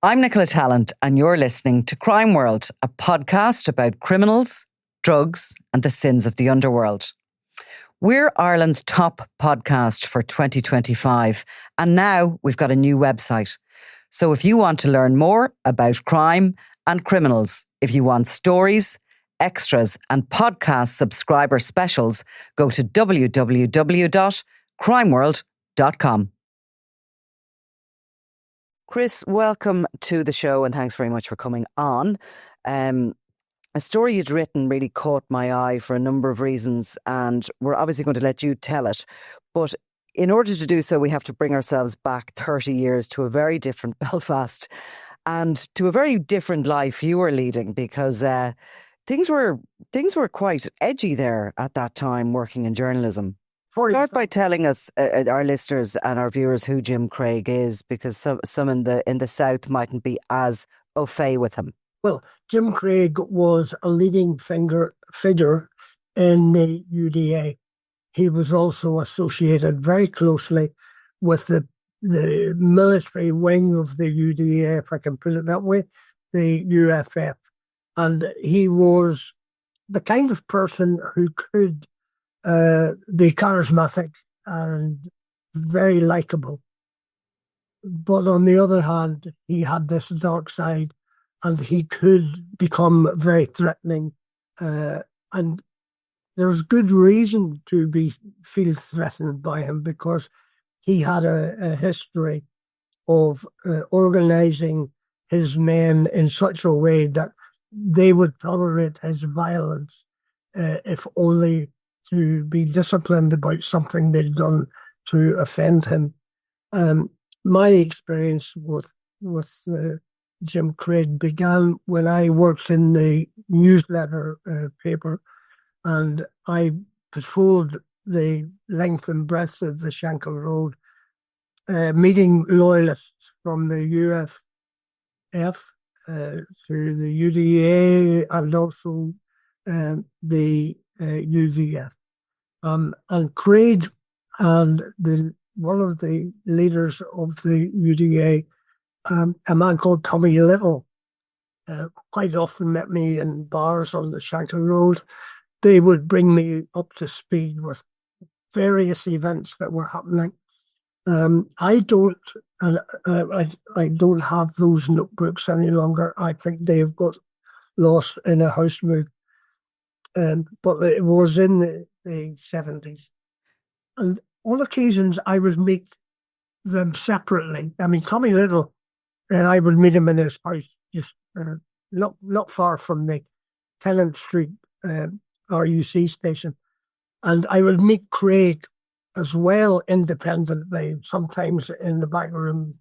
I'm Nicola Talent, and you're listening to Crime World, a podcast about criminals, drugs, and the sins of the underworld. We're Ireland's top podcast for 2025, and now we've got a new website. So if you want to learn more about crime and criminals, if you want stories, extras, and podcast subscriber specials, go to www.crimeworld.com. Chris, welcome to the show and thanks very much for coming on. A story you'd written really caught my eye for a number of reasons, and we're obviously going to let you tell it. But in order to do so, we have to bring ourselves back 30 years to a very different Belfast and to a very different life you were leading, because things were quite edgy there at that time working in journalism. Start by telling us, our listeners and our viewers, who Jim Craig is, because some in the South mightn't be as au fait with him. Well, Jim Craig was a leading figure in the UDA. He was also associated very closely with the military wing of the UDA, if I can put it that way, the UFF. And he was the kind of person who could be charismatic and very likable. But on the other hand, he had this dark side and he could become very threatening. And there's good reason to feel threatened by him, because he had a history of organising his men in such a way that they would tolerate his violence if only to be disciplined about something they'd done to offend him. My experience with Jim Craig began when I worked in the newsletter paper, and I patrolled the length and breadth of the Shankill Road, meeting loyalists from the UFF to the UDA and also the UVF. And Craig and one of the leaders of the UDA, a man called Tommy Little, quite often met me in bars on the Shankill Road. They would bring me up to speed with various events that were happening. I don't have those notebooks any longer. I think they've got lost in a house move. But it was in the 70s. And on occasions, I would meet them separately. I mean, Tommy Little, and I would meet him in his house, just not far from the Tennant Street RUC station. And I would meet Craig as well, independently, sometimes in the back room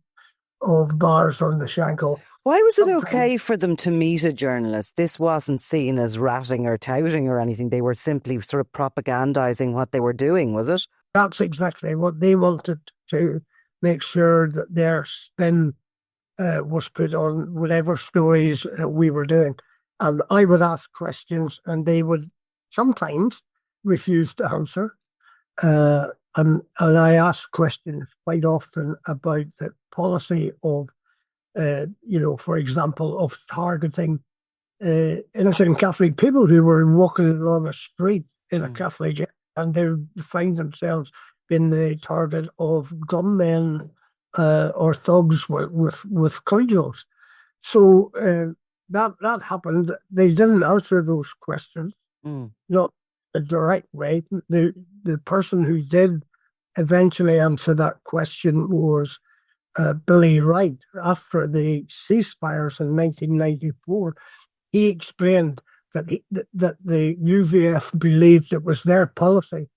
of bars on the Shankill. Why was it okay for them to meet a journalist? This wasn't seen as ratting or touting or anything. They were simply sort of propagandising what they were doing, was it? That's exactly what they wanted, to make sure that their spin was put on whatever stories we were doing. And I would ask questions and they would sometimes refuse to answer. And I ask questions quite often about the policy of, for example, of targeting innocent Catholic people who were walking along a street in a Catholic area, and they find themselves being the target of gunmen or thugs with cudgels. So that happened. They didn't answer those questions, not a direct way. The person who did eventually answer that question was Billy Wright. After the ceasefires in 1994, he explained that the UVF believed it was their policy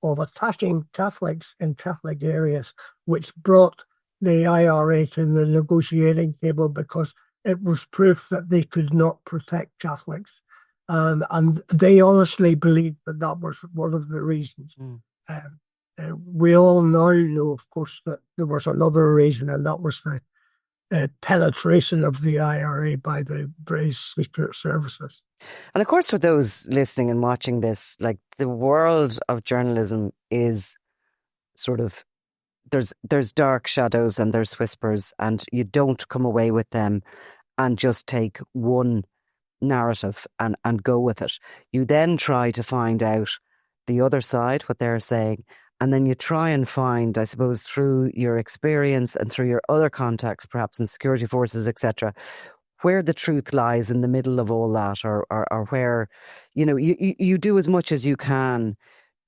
of attacking Catholics in Catholic areas which brought the IRA to the negotiating table, because it was proof that they could not protect Catholics. And they honestly believed that was one of the reasons. We all now know, of course, that there was another reason, and that was the penetration of the IRA by the British Secret Services. And of course, for those listening and watching this, like, the world of journalism is sort of there's dark shadows and there's whispers, and you don't come away with them and just take one narrative and go with it. You then try to find out the other side, what they're saying, and then you try and find, I suppose, through your experience and through your other contacts, perhaps in security forces, etc., where the truth lies in the middle of all that, or where, you do as much as you can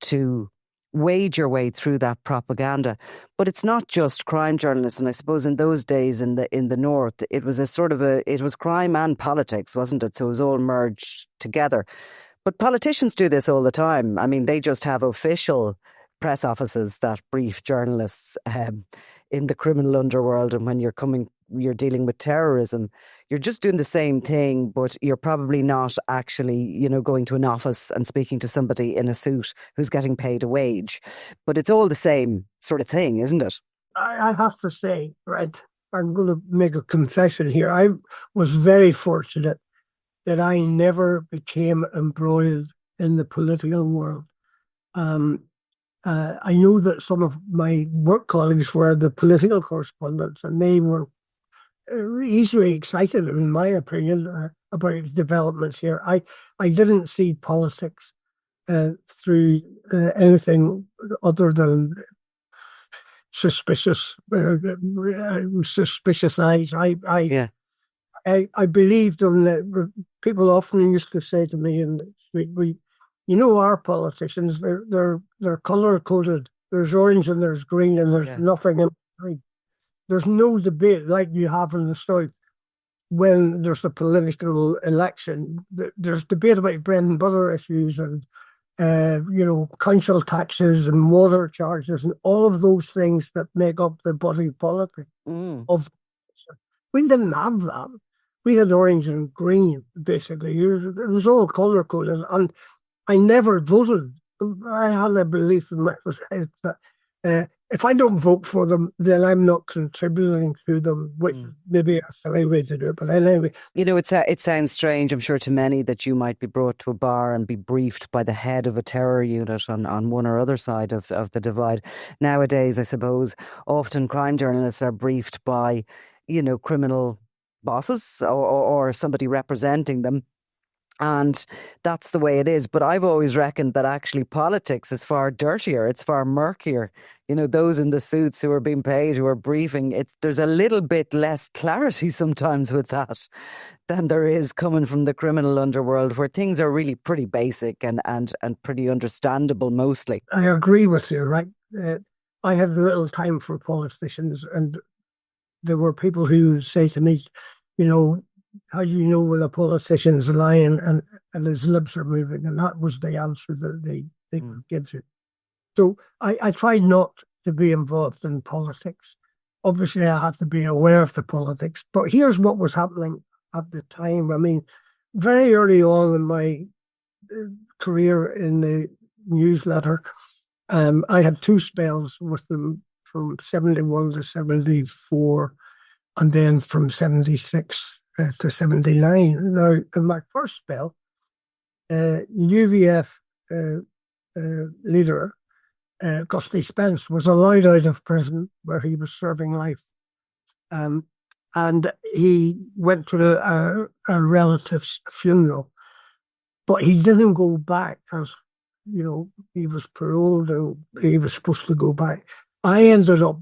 to wade your way through that propaganda. But it's not just crime journalists, and I suppose in those days in the north, it was it was crime and politics, wasn't it? So it was all merged together. But politicians do this all the time. I mean, they just have official press offices that brief journalists in the criminal underworld. And when you're dealing with terrorism, you're just doing the same thing, but you're probably not actually, going to an office and speaking to somebody in a suit who's getting paid a wage. But it's all the same sort of thing, isn't it? I have to say, right, I'm going to make a confession here. I was very fortunate that I never became embroiled in the political world. I know that some of my work colleagues were the political correspondents, and they were easily excited, in my opinion, about developments here. I didn't see politics through anything other than suspicious eyes. Yeah. I believed in that. People often used to say to me in the street, our politicians, they're color coded. There's orange and there's green and there's nothing in between. There's no debate like you have in the South when there's the political election. There's debate about bread and butter issues and council taxes and water charges and all of those things that make up the body politic of. We didn't have that. We had orange and green, basically. It was all color coded, and I never voted. I had a belief in my head that if I don't vote for them, then I'm not contributing to them, which maybe a silly way to do it. But anyway. It sounds strange, I'm sure, to many that you might be brought to a bar and be briefed by the head of a terror unit on one or other side of the divide. Nowadays, I suppose, often crime journalists are briefed by, criminal bosses or somebody representing them. And that's the way it is. But I've always reckoned that actually politics is far dirtier. It's far murkier. Those in the suits who are being paid, who are briefing, there's a little bit less clarity sometimes with that than there is coming from the criminal underworld, where things are really pretty basic and pretty understandable mostly. I agree with you, right? I had little time for politicians, and there were people who say to me, how do you know when a politician's lying and his lips are moving? And that was the answer that they could give you. So I tried not to be involved in politics. Obviously, I had to be aware of the politics. But here's what was happening at the time. I mean, very early on in my career in the newsletter, I had two spells with them from 71 to 74, and then from 76 to 79. Now, in my first spell, UVF leader, Gusty Spence, was allowed out of prison where he was serving life. And he went to a relative's funeral. But he didn't go back because, he was paroled and he was supposed to go back. I ended up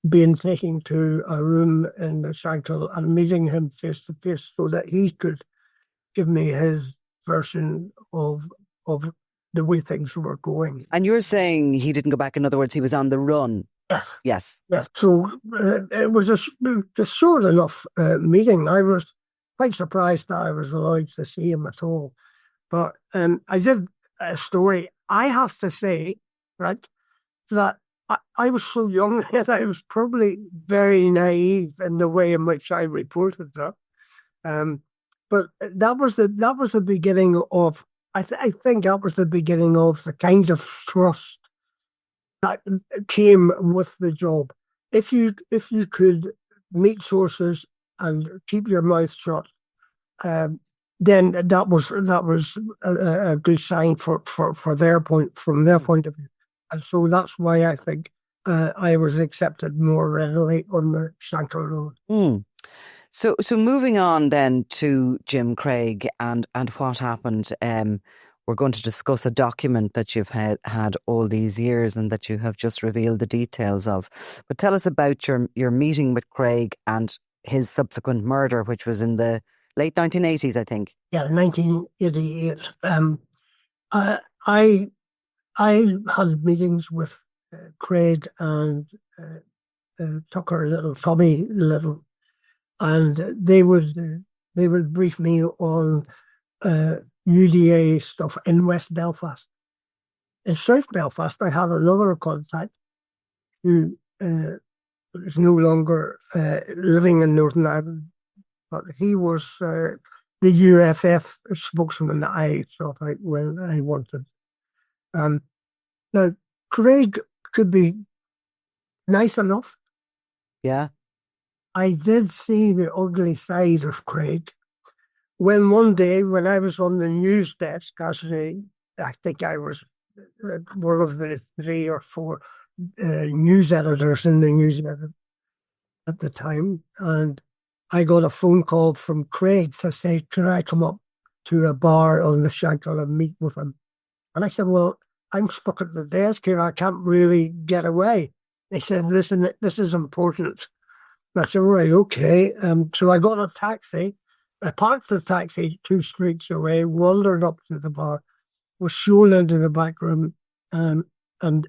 being taken to a room in the Shankill and meeting him face to face so that he could give me his version of the way things were going. And you're saying he didn't go back, in other words, he was on the run? Yes. So it was a short enough meeting. I was quite surprised that I was allowed to see him at all. But I did a story. I have to say, right, that I was so young that I was probably very naive in the way in which I reported that. But that was the beginning of. I think that was the beginning of the kind of trust that came with the job. If you could meet sources and keep your mouth shut, then that was a good sign from their point of view. And so that's why I think I was accepted more readily on the Shankill Road. Mm. So moving on then to Jim Craig and what happened. We're going to discuss a document that you've had all these years and that you have just revealed the details of. But tell us about your meeting with Craig and his subsequent murder, which was in the late 1980s, I think. Yeah, 1988. I I I had meetings with Craig and Tucker Little, Tommy Little, and they would brief me on uh, UDA stuff in West Belfast. In South Belfast, I had another contact who is no longer living in Northern Ireland, but he was the UFF spokesman that I sought out when I wanted. Um, Now, Craig could be nice enough. Yeah. I did see the ugly side of Craig when one day, when I was on the news desk, I think I was one of the 3 or 4 news editors in the newsletter at the time, and I got a phone call from Craig to say, "Could I come up to a bar on the Shankill and meet with him?" And I said, "Well, I'm stuck at the desk here. I can't really get away." They said, "Listen, this is important." I said, "Right, okay." So I got a taxi. I parked the taxi 2 streets away, wandered up to the bar, was shown into the back room, and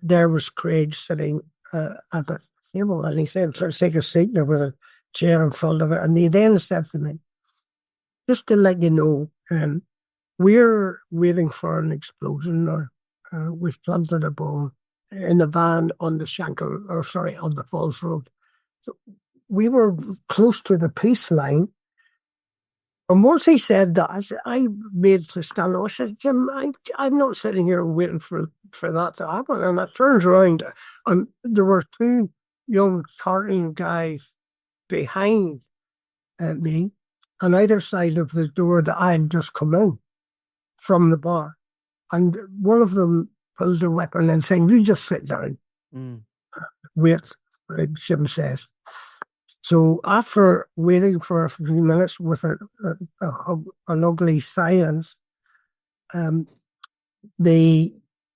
there was Craig sitting at the table. And he said, "Take a seat." There was a chair in front of it. And he then said to me, "Just to let you know, we're waiting for an explosion, or we've planted a bomb in a van on the Shankill, or sorry, on the Falls Road." So we were close to the peace line. And once he said that, I made to stand up. I said, "Jim, I'm not sitting here waiting for that to happen." And I turned around, and there were 2 young Tartan guys behind me on either side of the door that I had just come in from the bar. And one of them pulled a weapon and saying, "You just sit down, wait," like Jim says. So after waiting for a few minutes with an ugly silence, um, the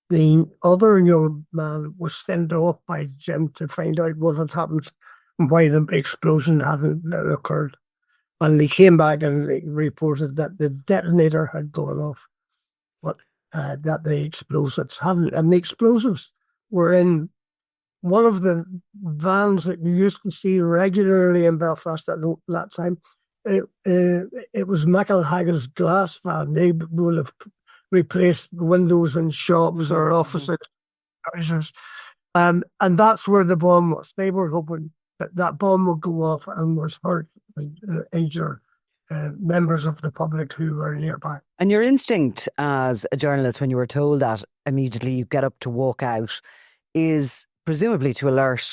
the other young man was sent off by Jim to find out what had happened and why the explosion hadn't occurred. And he came back and reported that the detonator had gone off, but that the explosives hadn't. And the explosives were in one of the vans that you used to see regularly in Belfast at that time. It was Haggard's glass van. They will have replaced windows in shops or offices, houses. And that's where the bomb was. They were hoping that that bomb would go off and was hurt, injure members of the public who were nearby. And your instinct as a journalist, when you were told that immediately you get up to walk out, is presumably to alert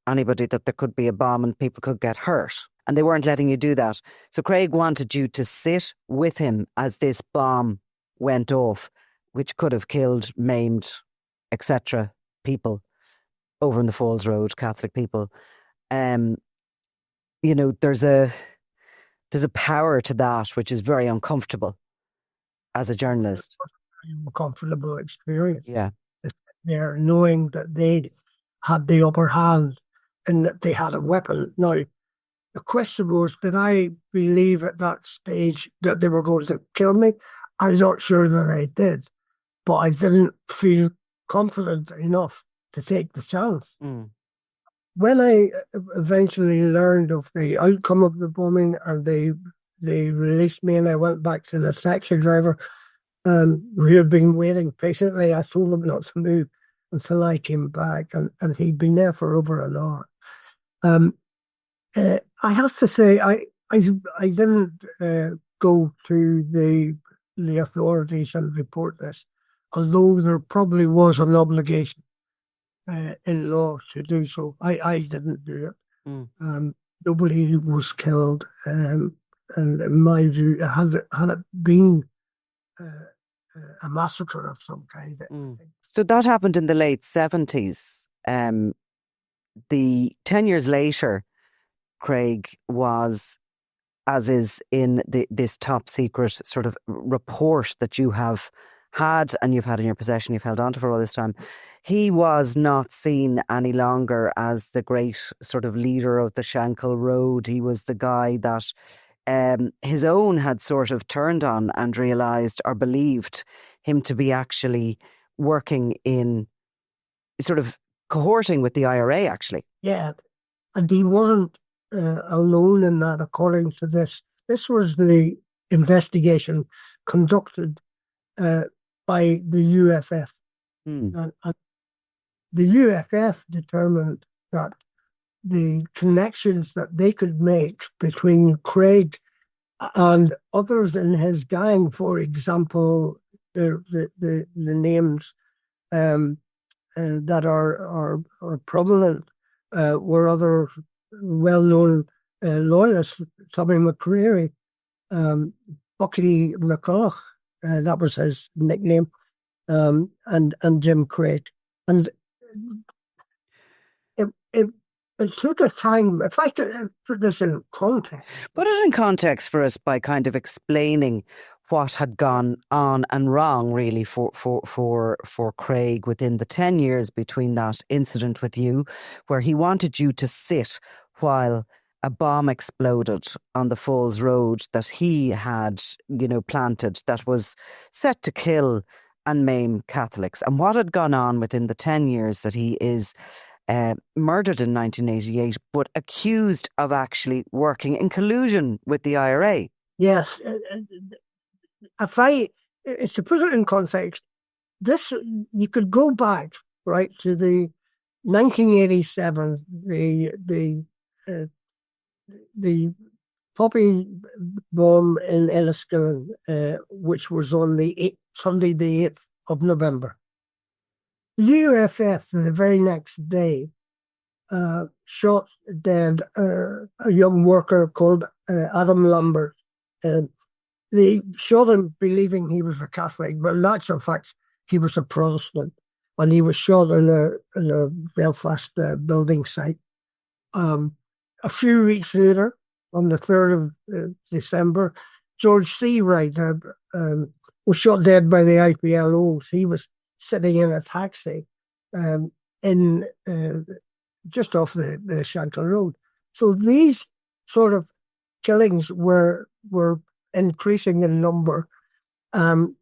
anybody that there could be a bomb and people could get hurt. And they weren't letting you do that. So Craig wanted you to sit with him as this bomb went off, which could have killed, maimed, etc. people over in the Falls Road, Catholic people. There's a power to that which is very uncomfortable as a journalist. A comfortable experience. Yeah. There, knowing that they had the upper hand and that they had a weapon. Now, the question was, did I believe at that stage that they were going to kill me? I'm not sure that I did, but I didn't feel confident enough to take the chance. When I eventually learned of the outcome of the bombing and they released me and I went back to the taxi driver, we had been waiting patiently. I told him not to move until I came back, and he'd been there for over an hour. I have to say, I didn't go to the authorities and report this, although there probably was an obligation in law to do so. I didn't do it. Nobody was killed, and in my view, had it been a massacre of some kind. So that happened in the late 70s. the 10 years later, Craig was, as is in this top secret sort of report that you have had and you've had in your possession, you've held on to for all this time, he was not seen any longer as the great sort of leader of the Shankill Road. He was the guy that his own had sort of turned on and realised or believed him to be actually working in sort of cohorting with the IRA, actually. Yeah, and he wasn't alone in that, according to this. This was the investigation conducted by the UFF. And the UFF determined that the connections that they could make between Craig and others in his gang, for example, the names that are prominent were other well-known loyalists, Tommy McCreary, Bucky McCulloch, that was his nickname, and Jim Craig. And it took a time. If I could put this in context. Put it in context for us by kind of explaining what had gone on and wrong, really, for Craig within the 10 years between that incident with you, where he wanted you to sit while a bomb exploded on the Falls Road that he had, planted, that was set to kill and maim Catholics. And what had gone on within the 10 years that he is murdered in 1988, but accused of actually working in collusion with the IRA. Yes. To put it in context, you could go back, right, to the 1987, the poppy bomb in Enniskillen, which was on Sunday the 8th of November. The UFF the very next day shot dead a young worker called Adam Lambert. They shot him believing he was a Catholic, but in actual fact he was a Protestant, and he was shot in a Belfast building site. A few weeks later, on the 3rd of December, George Seawright was shot dead by the IPLOs. He was sitting in a taxi in just off the Shankill Road. So these sort of killings were increasing in number, and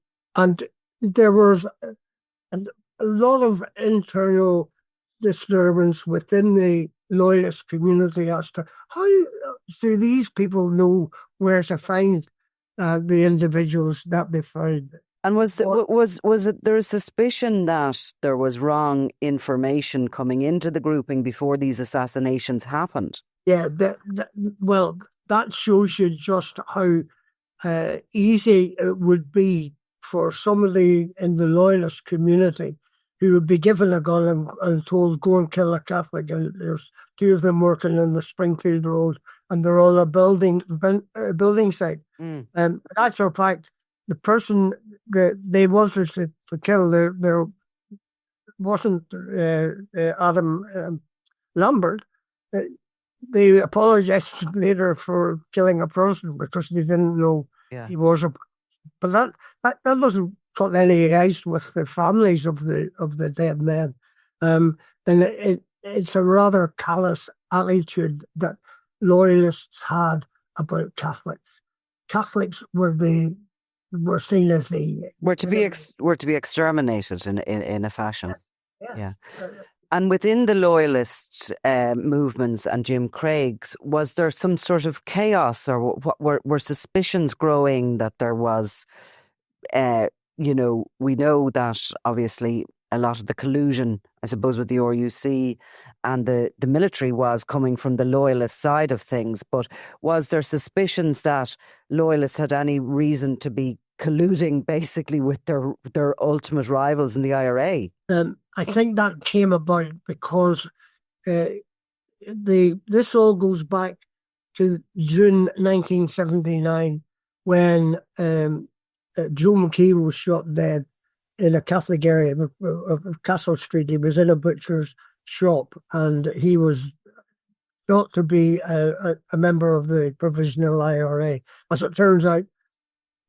there was a lot of internal disturbance within the loyalist community as to how do these people know where to find the individuals that they found. And was it there a suspicion that there was wrong information coming into the grouping before these assassinations happened? Yeah, that shows you just how easy it would be for somebody in the loyalist community who would be given a gun and told, go and kill a Catholic. And there's two of them working in the Springfield Road, and they're all a building site. In actual fact, the person that they wanted to kill, there wasn't Adam Lambert. They apologized later for killing a Protestant because they didn't know he was a. But that doesn't cut any ice with the families of the dead men. And it's a rather callous attitude that loyalists had about Catholics. Catholics were seen as were to be exterminated in a fashion. Yes. Yeah. And within the loyalist movements and Jim Craig's, was there some sort of chaos, or were suspicions growing that there was, we know that obviously a lot of the collusion, I suppose, with the RUC and the military was coming from the loyalist side of things, but was there suspicions that loyalists had any reason to be colluding basically with their ultimate rivals in the IRA? I think that came about because this all goes back to June 1979 when Joe McKee was shot dead in a Catholic area of Castle Street. He was in a butcher's shop, and he was thought to be a member of the provisional IRA. As it turns out,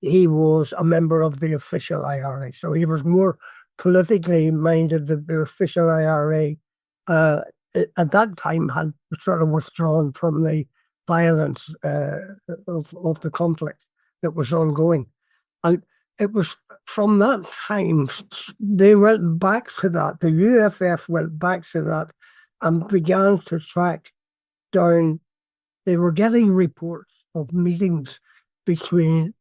he was a member of the official IRA, so he was more politically minded than the official IRA. Uh, at that time, had sort of withdrawn from the violence of the conflict that was ongoing, and it was from that time they went back to that. The UFF went back to that and began to track down. They were getting reports of meetings between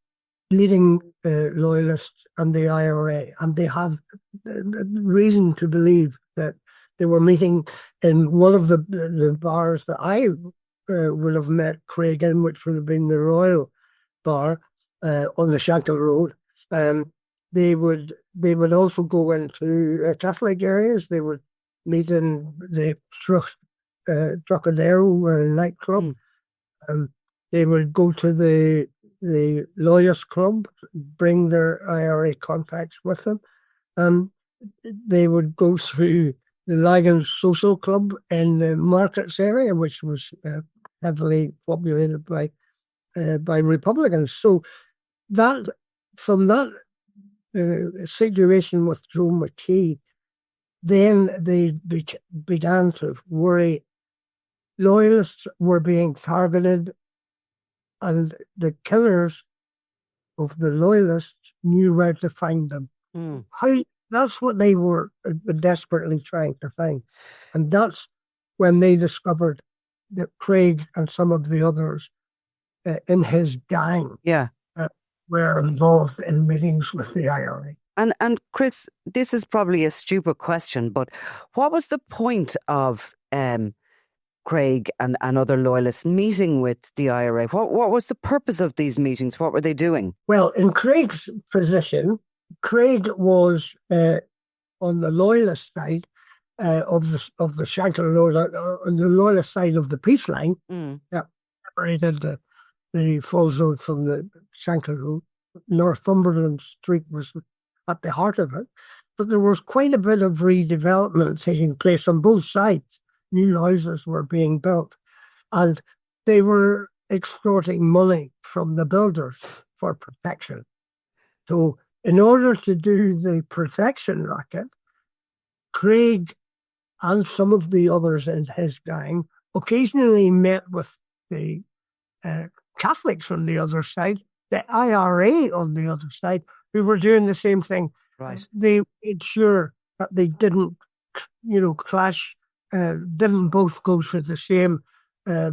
leading loyalists and the IRA, and they have reason to believe that they were meeting in one of the bars that I would have met Craig in, which would have been the Royal Bar on the Shankill Road. They would also go into Catholic areas. They would meet in the Trocadero nightclub. They would go to the Loyalist Club, bring their IRA contacts with them. They would go through the Ligon Social Club in the Markets area, which was heavily populated by Republicans. So that from that situation with Joe McKee, then they began to worry. Loyalists were being targeted, and the killers of the loyalists knew where to find them. That's what they were desperately trying to find. And that's when they discovered that Craig and some of the others in his gang were involved in meetings with the IRA. And Chris, this is probably a stupid question, but what was the point of Craig and other loyalists meeting with the IRA? What was the purpose of these meetings? What were they doing? Well, in Craig's position, Craig was on the loyalist side of the Shankill Road, on the loyalist side of the peace line. That separated the Falls Road from the Shankill Road. Northumberland Street was at the heart of it, but there was quite a bit of redevelopment taking place on both sides. New houses were being built, and they were extorting money from the builders for protection. So in order to do the protection racket, Craig and some of the others in his gang occasionally met with the Catholics on the other side, the IRA on the other side, who were doing the same thing. Right. They made sure that they didn't, clash, didn't both go to the same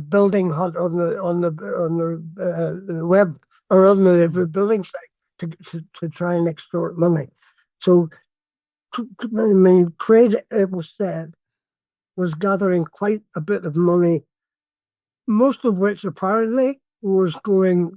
building hut on the web or on the building site to try and extort money. So, Craig, it was said, was gathering quite a bit of money, most of which apparently was going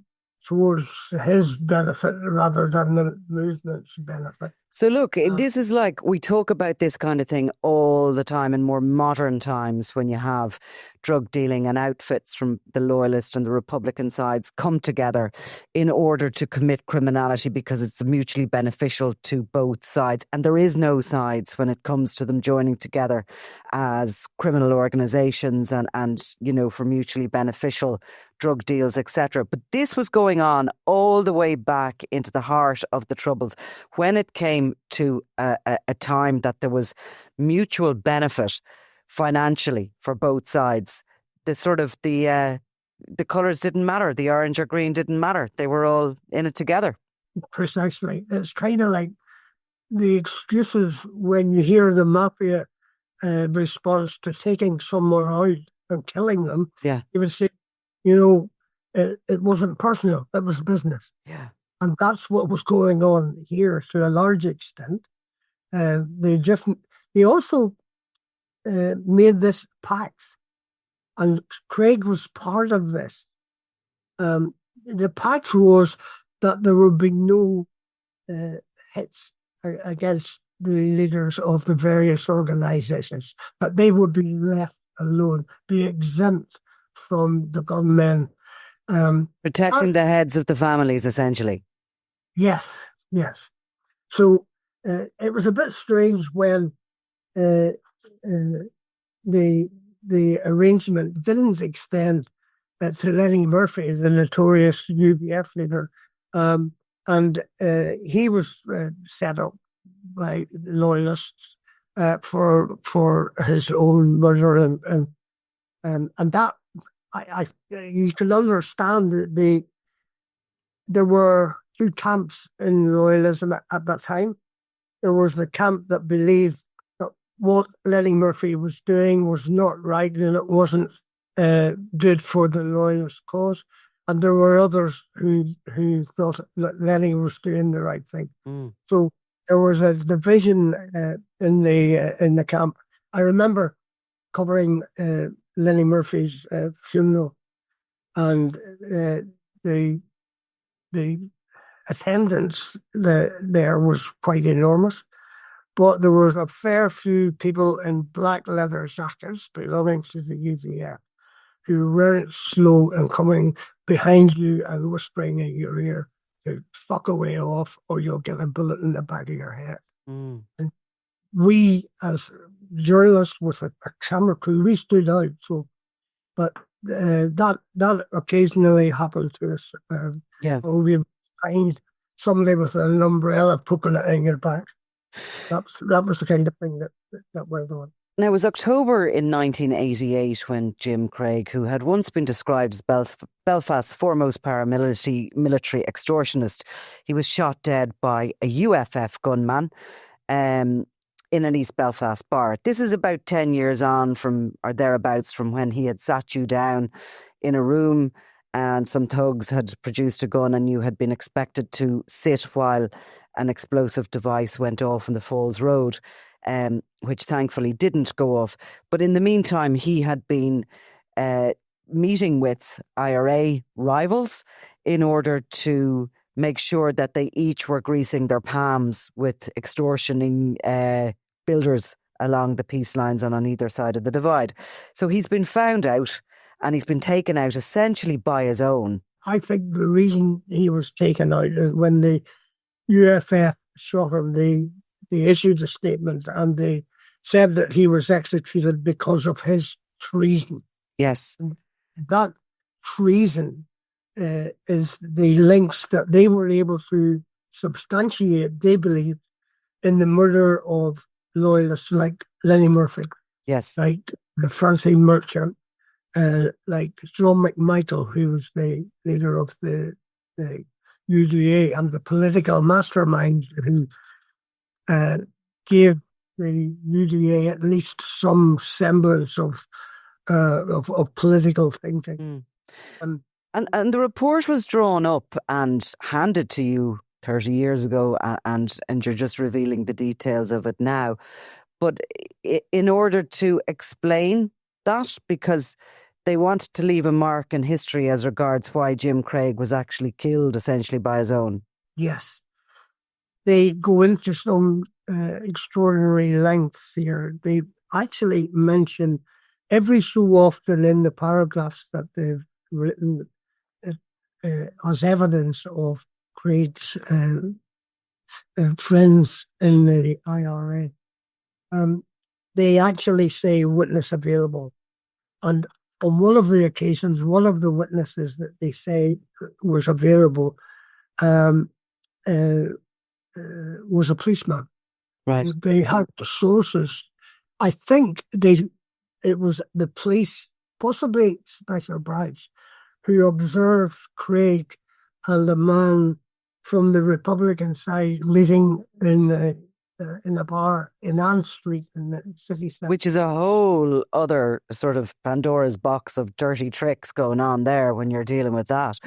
towards his benefit rather than the movement's benefit. So look, this is like, we talk about this kind of thing all the time in more modern times when you have drug dealing and outfits from the loyalist and the Republican sides come together in order to commit criminality because it's mutually beneficial to both sides. And there is no sides when it comes to them joining together as criminal organizations and for mutually beneficial drug deals, etc. But this was going on all the way back into the heart of the Troubles when it came to a time that there was mutual benefit financially for both sides. The colours didn't matter. The orange or green didn't matter. They were all in it together. Precisely. It's kind of like the excuses when you hear the mafia response to taking someone out and killing them. Yeah. You would say, it wasn't personal, it was business. Yeah. And that's what was going on here to a large extent. They also made this pact, and Craig was part of this. The pact was that there would be no hits against the leaders of the various organizations, that they would be left alone, be exempt from the gunmen. Protecting the heads of the families, essentially. Yes. So it was a bit strange when the arrangement didn't extend to Lenny Murphy, the notorious UBF leader, and he was set up by loyalists for his own murder, and that you can understand that there were two camps in loyalism at that time. There was the camp that believed that what Lenny Murphy was doing was not right and it wasn't good for the loyalist cause. And there were others who thought that Lenny was doing the right thing. Mm. So there was a division in the camp. I remember covering Lenny Murphy's funeral, and the attendance there was quite enormous. But there was a fair few people in black leather jackets belonging to the UVF who weren't slow in coming behind you and whispering in your ear to fuck away off or you'll get a bullet in the back of your head. Mm. And we, as journalists with a camera crew, we stood out. But that occasionally happened to us. Or we find somebody with an umbrella poking it in your back. That was the kind of thing that went on. Now, it was October in 1988 when Jim Craig, who had once been described as Belfast's foremost paramilitary extortionist, he was shot dead by a UFF gunman in an East Belfast bar. This is about 10 years on from, or thereabouts, from when he had sat you down in a room and some thugs had produced a gun and you had been expected to sit while an explosive device went off in the Falls Road. Which thankfully didn't go off. But in the meantime, he had been meeting with IRA rivals in order to make sure that they each were greasing their palms with extortioning builders along the peace lines and on either side of the divide. So he's been found out and he's been taken out essentially by his own. I think the reason he was taken out is when the UFF shot him, they issued a statement and they said that he was executed because of his treason. Yes. And that treason is the links that they were able to substantiate, they believe, in the murder of loyalists like Lenny Murphy. Yes. Like the Francie Merchant, like John McMichael, who was the leader of the UDA and the political mastermind who gave the UDA at least some semblance of political thinking. Mm. And the report was drawn up and handed to you 30 years ago, and you're just revealing the details of it now. But in order to explain that, because they wanted to leave a mark in history as regards why Jim Craig was actually killed essentially by his own. Yes. They go into some extraordinary lengths here. They actually mention every so often in the paragraphs that they've written as evidence of Craig's friends in the IRA. They actually say witness available. And on one of the occasions, one of the witnesses that they say was available was a policeman. Right. They had the sources. I think it was the police, possibly special branch, who observed Craig and a man from the Republican side meeting in a bar in Ann Street in the city centre. Which is a whole other sort of Pandora's box of dirty tricks going on there when you're dealing with that.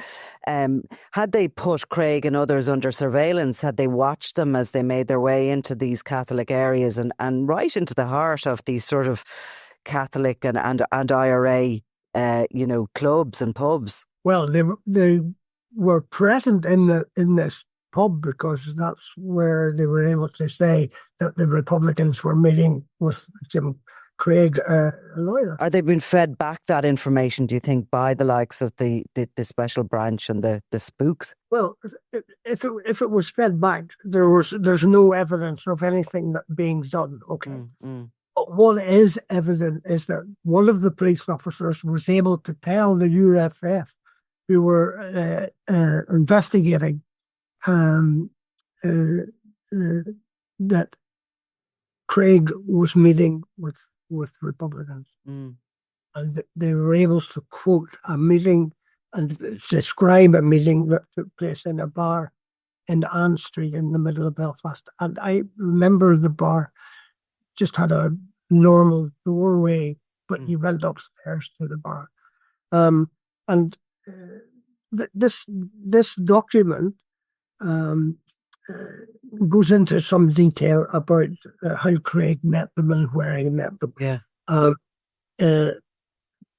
Had they put Craig and others under surveillance, had they watched them as they made their way into these Catholic areas and right into the heart of these sort of Catholic and IRA, clubs and pubs? Well, they were present in this pub because that's where they were able to say that the Republicans were meeting with Jim Craig, a lawyer. Are they being fed back that information, do you think, by the likes of the special branch and the spooks? Well, if it was fed back, there's no evidence of anything that being done. Okay. what is evident is that one of the police officers was able to tell the UFF, who were investigating, um, uh, that Craig was meeting with Republicans. Mm. And they were able to quote a meeting and describe a meeting that took place in a bar in Ann Street in the middle of Belfast. And I remember the bar just had a normal doorway, but you went upstairs to the bar. And this document um, goes into some detail about how Craig met them and where he met them. Yeah.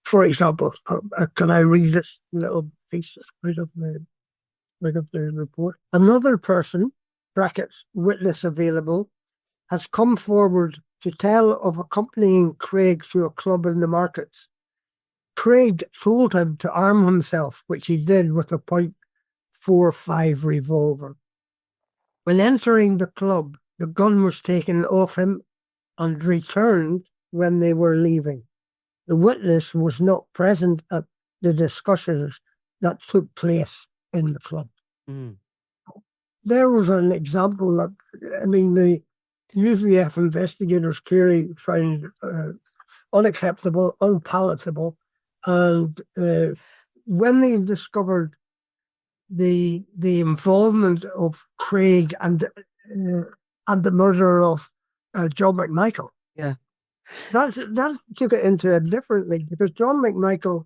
For example, can I read this little piece out of the report? Another person, brackets, witness available, has come forward to tell of accompanying Craig to a club in the markets. Craig told him to arm himself, which he did with a .45 revolver. When entering the club, the gun was taken off him and returned when they were leaving. The witness was not present at the discussions that took place in the club. Mm. There was an example that, the UVF investigators clearly found unacceptable, unpalatable, and when they discovered the involvement of Craig and the murder of John McMichael, that took it into a different league, because John McMichael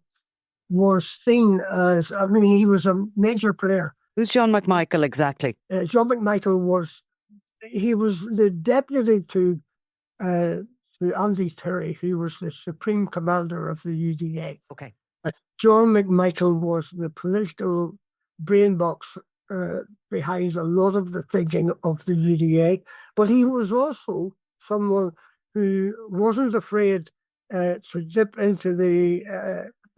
was seen as, he was a major player. Who's John McMichael exactly? John McMichael was the deputy to Andy Terry, who was the supreme commander of the UDA. Okay. John McMichael was the political brainbox behind a lot of the thinking of the UDA, but he was also someone who wasn't afraid to dip into the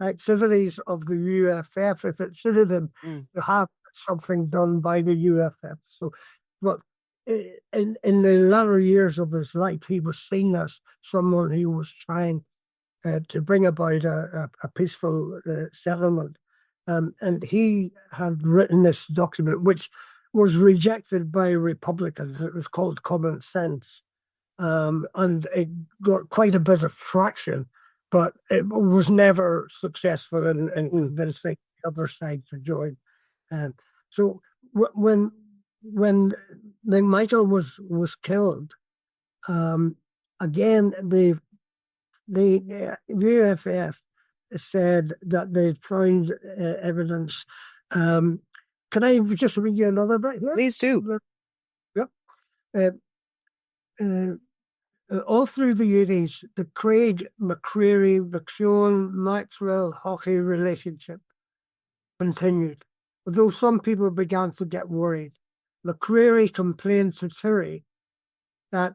activities of the UFF if it suited him to have something done by the UFF. So, but in the latter years of his life, he was seen as someone who was trying to bring about a peaceful settlement. And he had written this document, which was rejected by Republicans. It was called Common Sense. And it got quite a bit of traction, but it was never successful in convincing the other side to join. So when McMichael was killed, again the UFF said that they found evidence. Can I just read you another bit here? Please do. Yep. All through the 80s, the Craig, McCreary, McSean, Maxwell hockey relationship continued, although some people began to get worried. McCreary complained to Terry that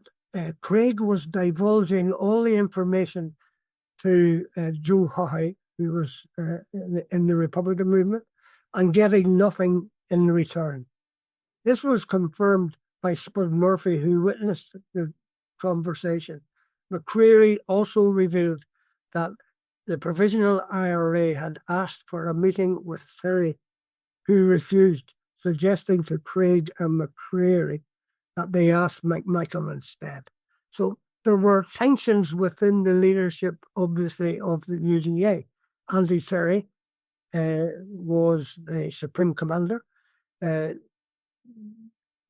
Craig was divulging all the information to Joe Hawley, who was in the Republican movement, and getting nothing in return. This was confirmed by Spud Murphy, who witnessed the conversation. McCreary also revealed that the Provisional IRA had asked for a meeting with Terry, who refused, suggesting to Craig and McCreary that they ask McMichael instead. So there were tensions within the leadership, obviously, of the UDA. Andy Terry was the supreme commander.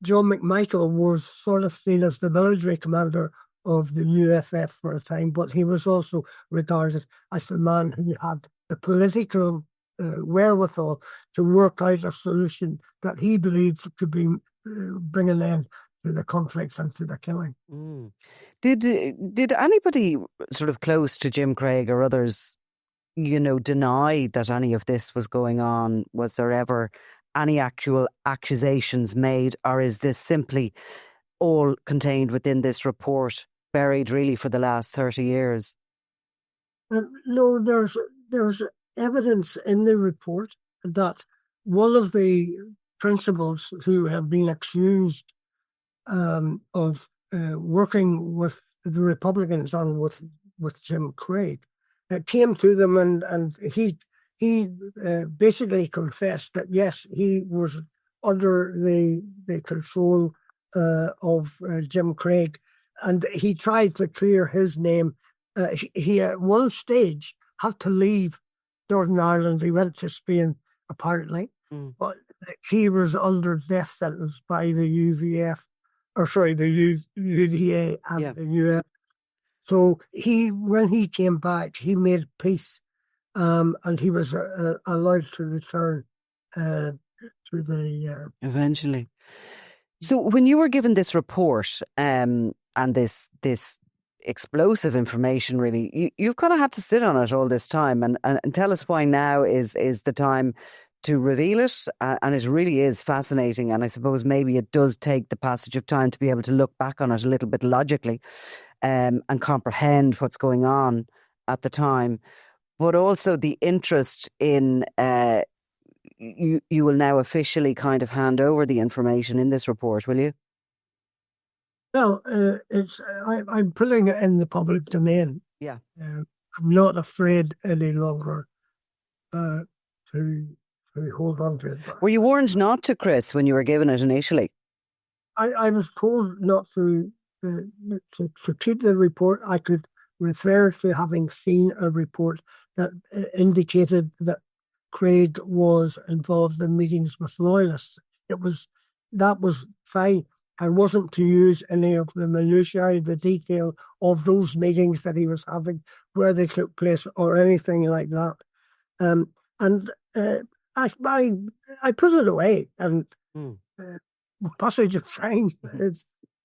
John McMichael was sort of seen as the military commander of the UFF for a time, but he was also regarded as the man who had the political wherewithal to work out a solution that he believed could be bring an end to the conflict and to the killing. Did anybody sort of close to Jim Craig or others, deny that any of this was going on? Was there ever any actual accusations made, or is this simply all contained within this report, buried really for the last 30 years? No, there's evidence in the report that one of the principals who have been accused of working with the Republicans on with Jim Craig, came to them, and he basically confessed that yes, he was under the control of Jim Craig, and he tried to clear his name. He at one stage had to leave Northern Ireland. He went to Spain, apparently, but he was under death sentence by the UVF, or sorry, the UDA and the UF. So when he came back, he made peace, and he was allowed to return to the. Eventually. So when you were given this report and this explosive information, really, you've kind of had to sit on it all this time and tell us why now is the time to reveal it. And it really is fascinating. And I suppose maybe it does take the passage of time to be able to look back on it a little bit logically and comprehend what's going on at the time. But also the interest in you will now officially kind of hand over the information in this report, will you? Well, I'm putting it in the public domain. Yeah. I'm not afraid any longer to hold on to it. Were you warned not to, Chris, when you were given it initially? I was told not to keep the report. I could refer to having seen a report that indicated that Craig was involved in meetings with loyalists. That was fine. I wasn't to use any of the minutiae, the detail of those meetings that he was having, where they took place, or anything like that. I put it away, and passage of time.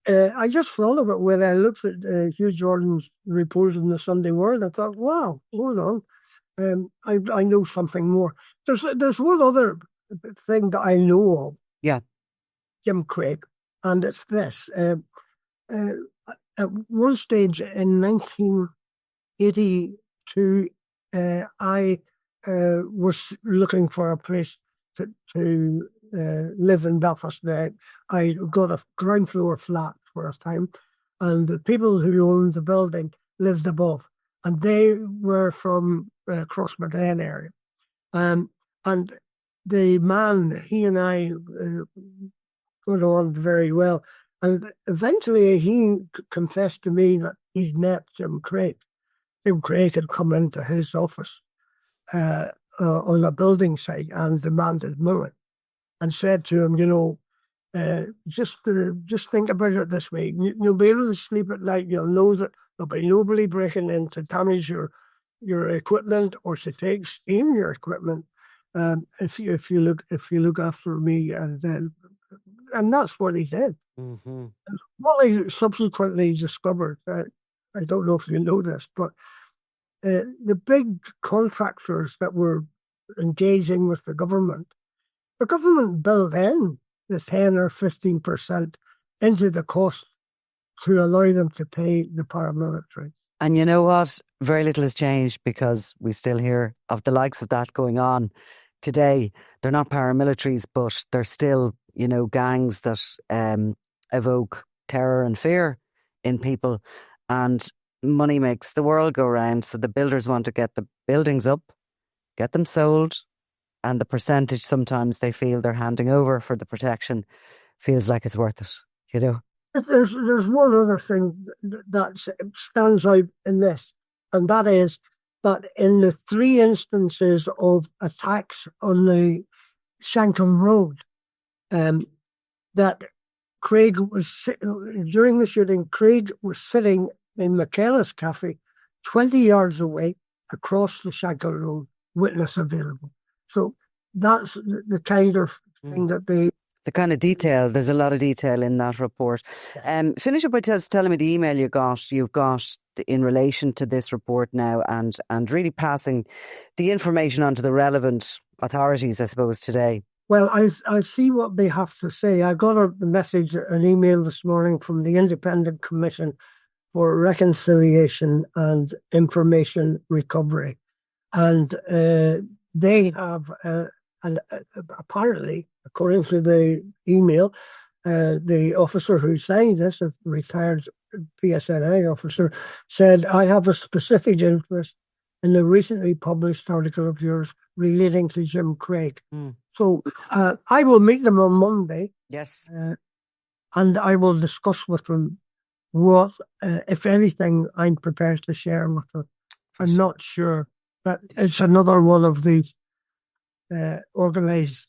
I just thought of it when I looked at Hugh Jordan's report in the Sunday World. I thought, wow, hold on. I know something more. There's one other thing that I know of. Yeah. Jim Craig, and it's this. At one stage in 1982, I was looking for a place to live in Belfast. I got a ground floor flat for a time, and the people who owned the building lived above, and they were from Crossmaglen area. And the man, he and I got on very well. And eventually he confessed to me that he'd met Jim Craig. Jim Craig had come into his office on a building site and demanded money, and said to him, just think about it this way. You'll be able to sleep at night. You'll know that there'll be nobody breaking in to damage your equipment or to steal your equipment. If you look after me, and that's what he did. Mm-hmm. What I subsequently discovered, I don't know if you know this, but the big contractors that were engaging with the government built in the 10 or 15% into the cost to allow them to pay the paramilitary. And you know what? Very little has changed, because we still hear of the likes of that going on today. They're not paramilitaries, but they're still, gangs that evoke terror and fear in people. And money makes the world go round. So the builders want to get the buildings up, get them sold, and the percentage sometimes they feel they're handing over for the protection feels like it's worth it, There's one other thing that stands out in this, and that is that in the 3 instances of attacks on the Shankill Road, that Craig was during the shooting. Craig was sitting in McKenna's Cafe, 20 yards away, across the Shankill Road, witness available. So that's the kind of thing that they. The kind of detail, there's a lot of detail in that report. Finish up by telling me the email you've got in relation to this report now, and really passing the information on to the relevant authorities, I suppose, today. Well, I'll see what they have to say. I got an email this morning from the Independent Commission for Reconciliation and Information Recovery. And they have, apparently, according to the email, the officer who signed this, a retired PSNI officer, said, "I have a specific interest in the recently published article of yours relating to Jim Craig." So I will meet them on Monday. Yes. And I will discuss with them what, if anything, I'm prepared to share with them. I'm not sure that it's another one of these organised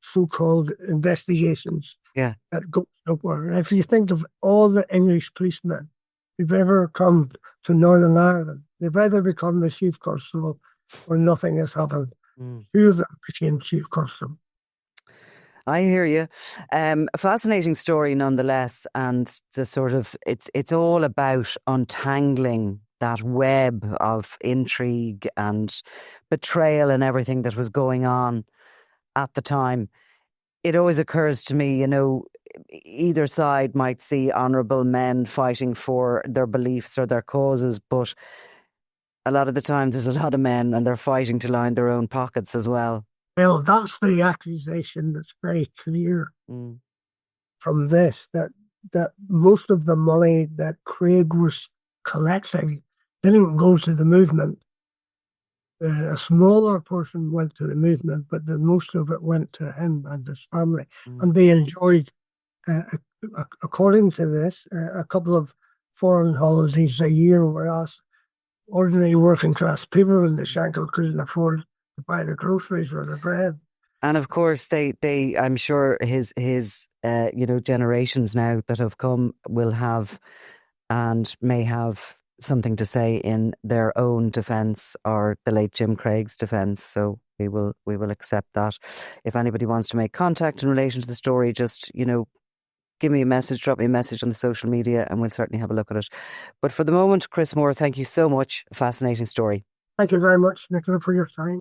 so-called investigations that goes nowhere. And if you think of all the English policemen who've ever come to Northern Ireland, they've either become the chief constable or nothing has happened. Two of them became chief constable. I hear you. A fascinating story nonetheless, and the sort of it's all about untangling that web of intrigue and betrayal and everything that was going on at the time. It always occurs to me, either side might see honourable men fighting for their beliefs or their causes, but a lot of the time there's a lot of men and they're fighting to line their own pockets as well. Well, that's the accusation that's very clear from this, that most of the money that Craig was collecting didn't go to the movement. A smaller portion went to the movement, but the most of it went to him and his family. And they enjoyed, according to this, a couple of foreign holidays a year, whereas ordinary working class people in the Shankill couldn't afford to buy the groceries or the bread. And of course, they I'm sure his generations now that have come will have and may have something to say in their own defence or the late Jim Craig's defence. So we will accept that. If anybody wants to make contact in relation to the story, just, give me a message, drop me a message on the social media, and we'll certainly have a look at it. But for the moment, Chris Moore, thank you so much. A fascinating story. Thank you very much, Nicola, for your time.